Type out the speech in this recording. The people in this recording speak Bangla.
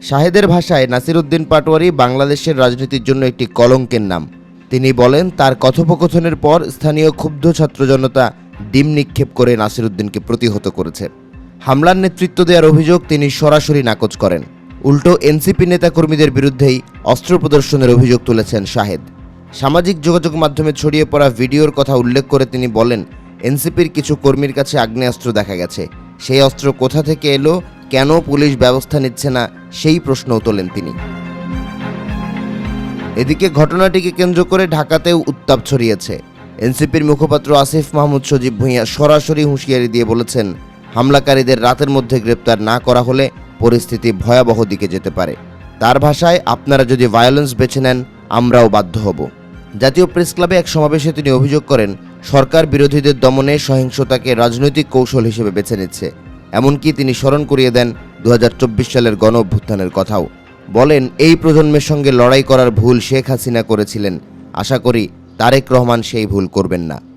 শাহেদের ভাষায় নাসিরউদ্দিন পাটোয়ারি বাংলাদেশের রাজনীতির জন্য একটি কলঙ্কের নাম। তিনি বলেন, তার কথোপকথনের পর স্থানীয় ক্ষুব্ধ ছাত্র জনতা ডিম নিক্ষেপ করে নাসিরউদ্দিনকে প্রতিহত করেছে। হামলার নেতৃত্ব দেওয়ার অভিযোগ তিনি সরাসরি নাকচ করেন। উল্টো এনসিপি নেতাকর্মীদের বিরুদ্ধেই অস্ত্র প্রদর্শনের অভিযোগ তুলেছেন শাহেদ। সামাজিক যোগাযোগ মাধ্যমে ছড়িয়ে পড়া ভিডিওর কথা উল্লেখ করে তিনি বলেন, এনসিপির কিছু কর্মীর কাছে আগ্নেয়াস্ত্র দেখা গেছে। সেই অস্ত্র কোথা থেকে এলো, কেন পুলিশ ব্যবস্থা নিচ্ছে না, সেই প্রশ্নও তোলেন তিনি। এদিকে ঘটনাটিকে কেন্দ্র করে ঢাকাতেও উত্তাপ ছড়িয়েছে। এনসিপির মুখপাত্র আসিফ মাহমুদ সজীব ভূঁইয়া সরাসরি হুঁশিয়ারি দিয়ে বলেছেন, হামলাকারীদের রাতের মধ্যে গ্রেপ্তার না করা হলে পরিস্থিতি ভয়াবহ দিকে যেতে পারে। তার ভাষায়, আপনারা যদি ভায়োলেন্স বেছে নেন, আমরাও বাধ্য হব। জাতীয় প্রেস ক্লাবে এক সমাবেশে তিনি অভিযোগ করেন, সরকার বিরোধীদের দমনে সহিংসতাকে রাজনৈতিক কৌশল হিসেবে বেছে নিচ্ছে। এমনকি তিনি স্মরণ করিয়ে দেন 2024 সালের গণ অভ্যুত্থানের কথাও। বলেন, এই প্রজন্মের সঙ্গে লড়াই করার ভুল শেখ হাসিনা করেছিলেন। আশা করি তারেক রহমান সেই ভুল করবেন না।